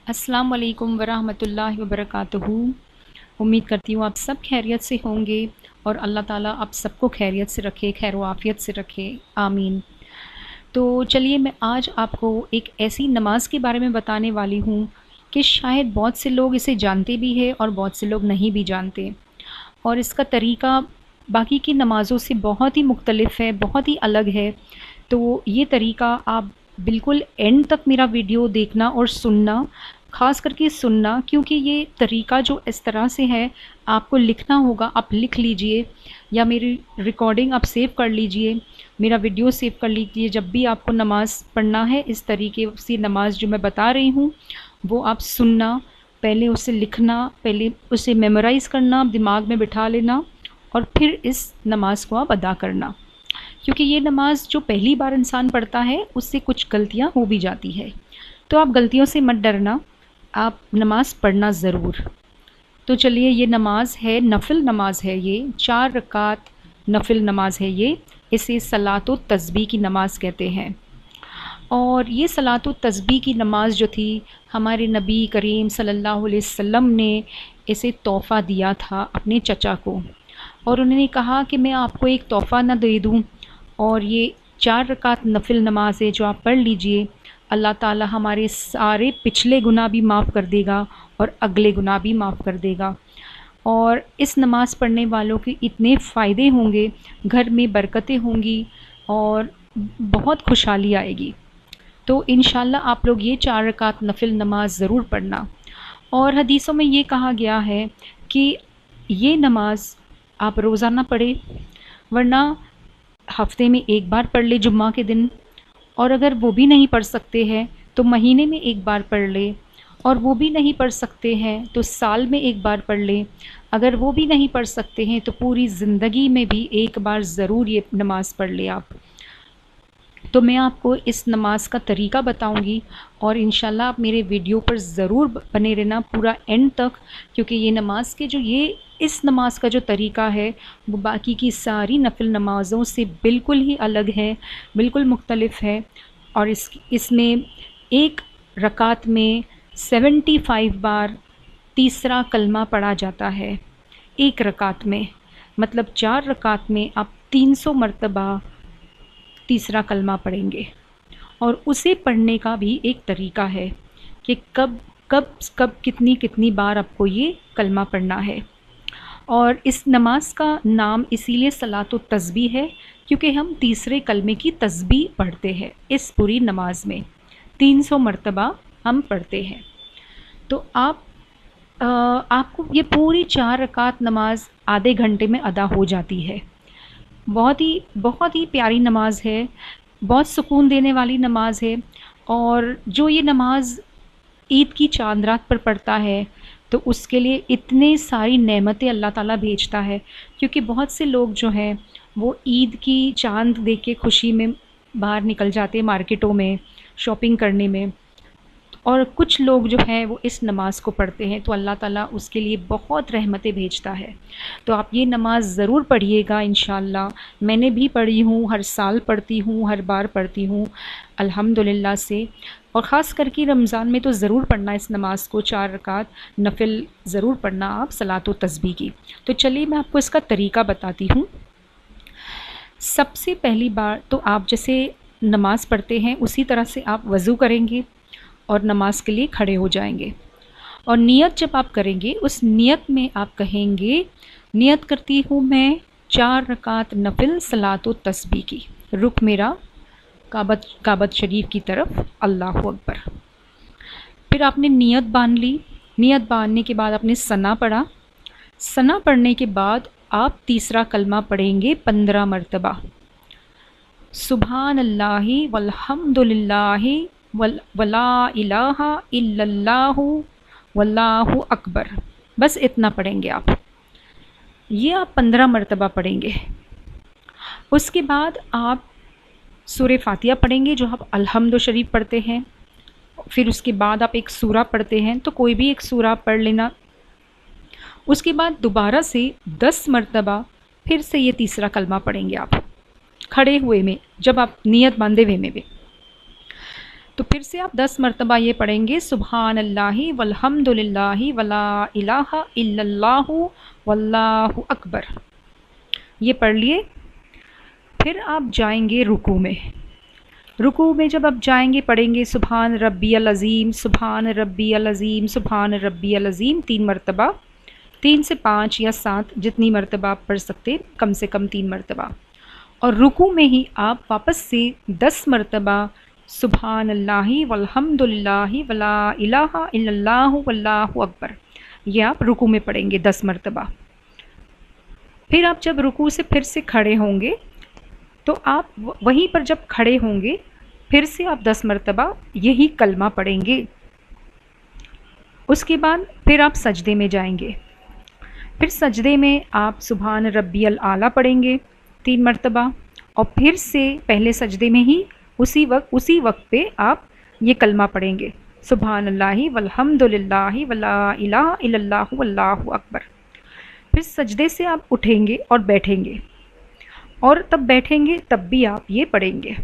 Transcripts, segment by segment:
अस्सलाम वालेकुम वरहमतुल्लाहि वबरकातुहू। उम्मीद करती हूँ आप सब खैरियत से होंगे और अल्लाह ताला आप सबको खैरियत से रखे, खैर आफ़ियत से रखे, आमीन। तो चलिए मैं आज आपको एक ऐसी नमाज़ के बारे में बताने वाली हूँ कि शायद बहुत से लोग इसे जानते भी हैं और बहुत से लोग नहीं भी जानते, और इसका तरीक़ा बाकी की नमाज़ों से बहुत ही मुख्तलिफ़ है, बहुत ही अलग है। तो ये तरीक़ा आप बिल्कुल एंड तक मेरा वीडियो देखना और सुनना, ख़ास करके सुनना, क्योंकि ये तरीक़ा जो इस तरह से है, आपको लिखना होगा, आप लिख लीजिए या मेरी रिकॉर्डिंग आप सेव कर लीजिए, मेरा वीडियो सेव कर लीजिए। जब भी आपको नमाज़ पढ़ना है, इस तरीके से नमाज़ जो मैं बता रही हूँ वो आप सुनना, पहले उसे लिखना, पहले उसे मेमोराइज़ करना, दिमाग में बिठा लेना और फिर इस नमाज़ को आप अदा करना। क्योंकि ये नमाज़ जो पहली बार इंसान पढ़ता है उससे कुछ गलतियाँ हो भी जाती है, तो आप गलतियों से मत डरना, आप नमाज़ पढ़ना ज़रूर। तो चलिए, ये नमाज़ है, नफ़िल नमाज़ है, ये 4 रकात नफ़िल नमाज़ है ये। इसे सलातो तस्बीह की नमाज़ कहते हैं। और ये सलातो तस्बीह की नमाज़ जो थी, हमारे नबी करीम सल्लल्लाहु अलैहि वसल्लम ने इसे तोहफ़ा दिया था अपने चचा को, और उन्होंने कहा कि मैं आपको एक तोहफ़ा ना दे दूँ, और ये 4 रकात नफ़िल नमाज़ है जो आप पढ़ लीजिए, अल्लाह ताला हमारे सारे पिछले गुनाह भी माफ़ कर देगा और अगले गुनाह भी माफ़ कर देगा। और इस नमाज़ पढ़ने वालों के इतने फ़ायदे होंगे, घर में बरकतें होंगी और बहुत खुशहाली आएगी। तो इंशाअल्लाह आप लोग ये 4 रकात नफ़िल नमाज़ ज़रूर पढ़ना। और हदीसों में ये कहा गया है कि ये नमाज़ आप रोज़ाना पढ़ें, वरना हफ़्ते में एक बार पढ़ ले जुम्मा के दिन, और अगर वो भी नहीं पढ़ सकते हैं तो महीने में एक बार पढ़ ले, और वो भी नहीं पढ़ सकते हैं तो साल में एक बार पढ़ लें। अगर वो भी नहीं पढ़ सकते हैं तो पूरी ज़िंदगी में भी एक बार ज़रूर ये नमाज़ पढ़ लें आप। तो मैं आपको इस नमाज़ का तरीक़ा बताऊंगी, और इंशाल्लाह आप मेरे वीडियो पर ज़रूर बने रहना पूरा एंड तक, क्योंकि ये नमाज़ के जो इस नमाज़ का जो तरीक़ा है वो बाकी की सारी नफ़िल नमाज़ों से बिल्कुल ही अलग है, बिल्कुल मुख्तलिफ़ है। और इसमें एक रकात में 75 बार तीसरा कलमा पढ़ा जाता है, एक रकात में, मतलब 4 रकात में आप 300 मरतबा तीसरा कलमा पढ़ेंगे। और उसे पढ़ने का भी एक तरीक़ा है कि कब कब कब कितनी कितनी बार आपको ये कलमा पढ़ना है। और इस नमाज़ का नाम इसीलिए सलातो तस्बीह है क्योंकि हम तीसरे कलमे की तस्बीह पढ़ते हैं। इस पूरी नमाज़ में 300 मरतबा हम पढ़ते हैं। तो आपको ये पूरी 4 रकात नमाज़ आधे घंटे में अदा हो जाती है। बहुत ही प्यारी नमाज़ है, बहुत सुकून देने वाली नमाज़ है। और जो ये नमाज़ ईद की चांद रात पर पढ़ता है तो उसके लिए इतने सारी नेमतें अल्लाह ताला भेजता है, क्योंकि बहुत से लोग जो हैं वो ईद की चांद देख के खुशी में बाहर निकल जाते हैं मार्केटों में शॉपिंग करने में, और कुछ लोग जो हैं वो इस नमाज़ को पढ़ते हैं तो अल्लाह ताला उसके लिए बहुत रहमतें भेजता है। तो आप ये नमाज़ ज़रूर पढ़िएगा इंशाअल्लाह। मैंने भी पढ़ी हूँ, हर साल पढ़ती हूँ, हर बार पढ़ती हूँ अल्हम्दुलिल्लाह से। और ख़ास करके रमज़ान में तो ज़रूर पढ़ना इस नमाज़ को, 4 रकात नफ़िल ज़रूर पढ़ना आप सलातो तस्बीह की। तो चलिए मैं आपको इसका तरीक़ा बताती हूँ। सबसे पहली बार तो आप जैसे नमाज़ पढ़ते हैं उसी तरह से आप वज़ू करेंगे और नमाज के लिए खड़े हो जाएंगे। और नियत जब आप करेंगे उस नियत में आप कहेंगे, नियत करती हूँ मैं 4 रकात नफ़िल सलातो तस्बीह की, रुख मेरा काबत शरीफ की तरफ, अल्लाह अकबर। फिर आपने नियत बांध ली। नियत बांधने के बाद आपने सना पढ़ा। सना पढ़ने के बाद आप तीसरा कलमा पढ़ेंगे 15 मरतबा, सुभान अल्लाहि वल्हम्दुलिल्लाहि वला इलाहा इल्लल्लाहु वल्लाहु अकबर। बस इतना पढ़ेंगे आप। ये आप 15 मरतबा पढ़ेंगे। उसके बाद आप सूरे फातिहा पढ़ेंगे जो आप अल्हम्दु शरीफ पढ़ते हैं। फिर उसके बाद आप एक सूरा पढ़ते हैं तो कोई भी एक सूरा पढ़ लेना। उसके बाद दोबारा से 10 मरतबा फिर से ये तीसरा कलमा पढ़ेंगे आप खड़े हुए में, जब आप नियत बांधे हुए में भी। तो फिर से आप 10 मरतबा ये पढ़ेंगे, सुबहान अल्लाहि वल्हम्दुलिल्लाहि वला इलाहा इल्लल्लाहु वल्लाहु अकबर। ये पढ़ लिए। फिर आप जाएंगे रुकू में। रुकू में जब आप जाएंगे पढ़ेंगे सुबहान रब्बियल अज़ीम, सुबहान रब्बियल अज़ीम, सुबहान रब्बियल अज़ीम 3 मरतबा, 3 से 5 या 7 जितनी मरतबा आप पढ़ सकते, कम से कम 3 मरतबा। और रुकू में ही आप वापस से 10 मरतबा सुबहान अल्लाहि वल्हम्दुलिल्लाहि वला इलाहा इल्लल्लाहु वल्लाहु अकबर, ये आप रुकू में पढ़ेंगे 10 मरतबा। फिर आप जब रुकू से फिर से खड़े होंगे तो आप वहीं पर जब खड़े होंगे फिर से आप 10 मरतबा यही कलमा पढ़ेंगे। उसके बाद फिर आप सजदे में जाएंगे। फिर सजदे में आप सुबहान रब्बियल आला पढ़ेंगे 3 मरतबा, और फिर से पहले सजदे में ही उसी वक्त पे आप ये कलमा पढ़ेंगे, सुबहान अल्लाहि वल्हम्दुलिल्लाहि वला इलाहा इल्लल्लाहु वल्लाहु अकबर। फिर सजदे से आप उठेंगे और बैठेंगे, और तब बैठेंगे तब भी आप ये पढ़ेंगे,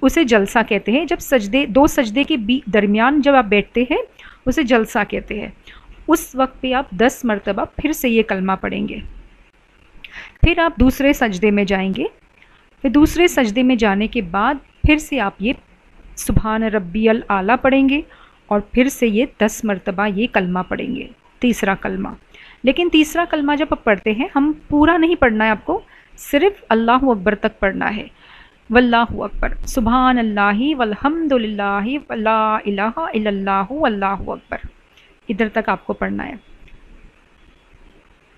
उसे जलसा कहते हैं। जब दो सजदे के दरमियान जब आप बैठते हैं उसे जलसा कहते हैं। उस वक्त पे आप 10 मरतबा फिर से ये कलमा पढ़ेंगे। फिर आप दूसरे सजदे में जाएंगे। फिर दूसरे सजदे में जाने के बाद फिर से आप ये सुबहान रब्बियल आला पढ़ेंगे, और फिर से ये 10 मरतबा ये कलमा पढ़ेंगे, तीसरा कलमा। लेकिन तीसरा कलमा जब आप पढ़ते हैं, हम पूरा नहीं पढ़ना है आपको, सिर्फ अल्लाहु अकबर तक पढ़ना है। वल्लाहु अकबर, सुबहान अल्लाहि वल्हम्दुलिल्लाहि वला इलाहा इल्लल्लाहु वल्लाहु अकबर, इधर तक आपको पढ़ना है।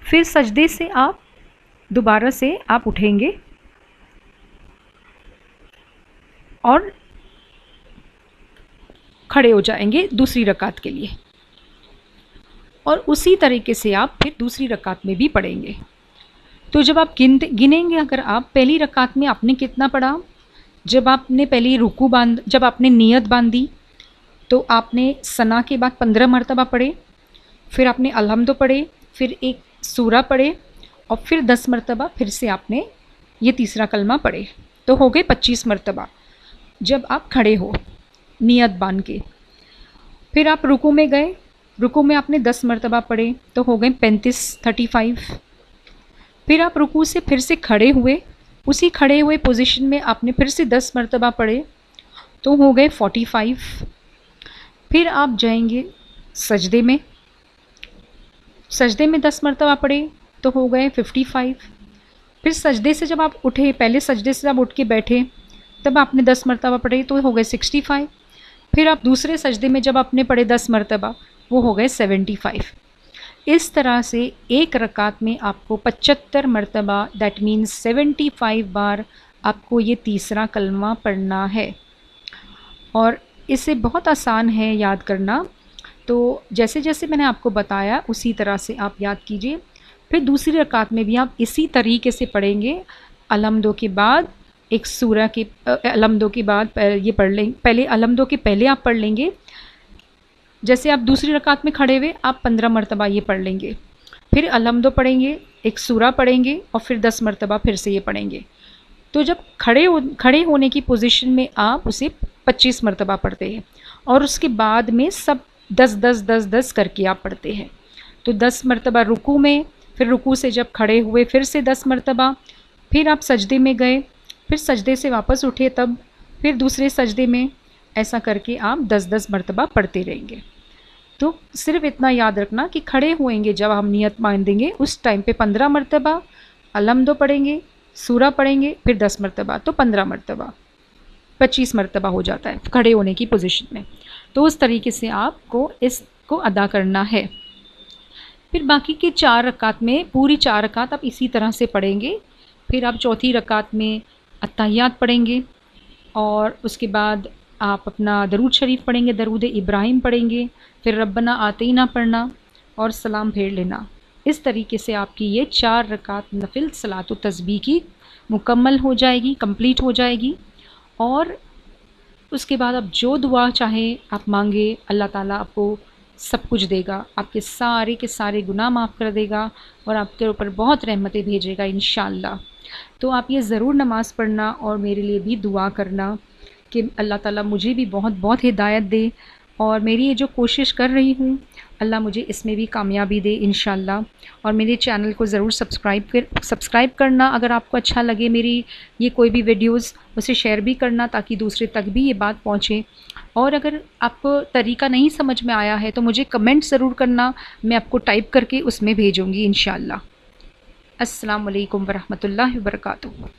फिर सजदे से आप दोबारा से आप उठेंगे और खड़े हो जाएंगे दूसरी रकात के लिए, और उसी तरीके से आप फिर दूसरी रकात में भी पढ़ेंगे। तो जब आप गिनेंगे, अगर आप पहली रकात में आपने कितना पढ़ा, जब आपने पहली रुकू जब आपने नियत बांधी तो आपने सना के बाद 15 मरतबा पढ़े, फिर आपने अलहम्दो पढ़े, फिर एक सूरा पढ़े, और फिर 10 मरतबा फिर से आपने ये तीसरा कलमा पढ़े, तो हो गए 25 मरतबा जब आप खड़े हो नियत बांध के। फिर आप रुकू में गए, रुकू में आपने 10 मरतबा पढ़े, तो हो गए 35। फिर आप रुकू से फिर से खड़े हुए, उसी खड़े हुए पोजीशन में आपने फिर से 10 मरतबा पढ़े, तो हो गए 45। फिर आप जाएंगे सजदे में, सजदे में 10 मरतबा पढ़े, तो हो गए 55। फिर सजदे से जब आप उठे, पहले सजदे से जब उठ के बैठे तब आपने 10 मरतबा पढ़े, तो हो गए 65। फिर आप दूसरे सजदे में जब आपने पढ़े 10 मरतबा, वो हो गए 75। इस तरह से एक रकात में आपको 75 मरतबा, दैट मीन्स 75 बार आपको ये तीसरा कलमा पढ़ना है। और इसे बहुत आसान है याद करना, तो जैसे जैसे मैंने आपको बताया उसी तरह से आप याद कीजिए। फिर दूसरी रकात में भी आप इसी तरीके से पढ़ेंगे। अलहम्दो के बाद एक सूरा के अलहम्दो के बाद ये पढ़ लेंगे, पहले अलहम्दो के पहले आप पढ़ लेंगे। जैसे आप दूसरी रकात में खड़े हुए आप 15 मरतबा ये पढ़ लेंगे, फिर अलहम्दो पढ़ेंगे, एक सूरा पढ़ेंगे, और फिर 10 मरतबा फिर से ये पढ़ेंगे। तो जब खड़े होने की पोजीशन में आप उसे 25 मरतबा पढ़ते हैं, और उसके बाद में सब 10 करके आप पढ़ते हैं। तो 10 मरतबा रुकू में, फिर रुकू से जब खड़े हुए फिर से 10 मरतबा, फिर आप सजदे में गए, फिर सजदे से वापस उठे तब, फिर दूसरे सजदे में, ऐसा करके आप 10 मरतबा पढ़ते रहेंगे। तो सिर्फ इतना याद रखना कि खड़े होएंगे जब हम नियत बांधेंगे उस टाइम पे 15 मरतबा अलहम्दो पढ़ेंगे, सूरा पढ़ेंगे, फिर 10 मरतबा, तो 15 मरतबा 25 मरतबा हो जाता है खड़े होने की पोजीशन में। तो उस तरीके से आपको इसको अदा करना है। फिर बाकी के 4 रकात में पूरी 4 रकात आप इसी तरह से पढ़ेंगे। फिर आप चौथी रकात में अत्तहियात पढ़ेंगे, और उसके बाद आप अपना दरूद शरीफ पढ़ेंगे, दरूद इब्राहिम पढ़ेंगे, फिर रब्बना आतीना पढ़ना और सलाम फेर लेना। इस तरीके से आपकी ये 4 रकात नफिल सलातो तस्बीह की मुकम्मल हो जाएगी, कंप्लीट हो जाएगी। और उसके बाद आप जो दुआ चाहें आप मांगे, अल्लाह ताला आपको सब कुछ देगा, आपके सारे के सारे गुनाह माफ़ कर देगा और आपके ऊपर बहुत रहमतें भेजेगा इंशाअल्लाह। तो आप ये ज़रूर नमाज़ पढ़ना और मेरे लिए भी दुआ करना कि अल्लाह ताला मुझे भी बहुत बहुत हिदायत दे, और मेरी ये जो कोशिश कर रही हूँ अल्लाह मुझे इसमें भी कामयाबी दे इंशाअल्लाह। और मेरे चैनल को ज़रूर सब्सक्राइब करना, अगर आपको अच्छा लगे मेरी ये कोई भी वीडियोज़ उसे शेयर भी करना ताकि दूसरे तक भी ये बात पहुँचे। और अगर आपको तरीका नहीं समझ में आया है तो मुझे कमेंट ज़रूर करना, मैं आपको टाइप करके उसमें भेजूँगी इंशाअल्लाह। अस्सलाम वालेकुम वरहमतुल्लाहि वबरकातुहू।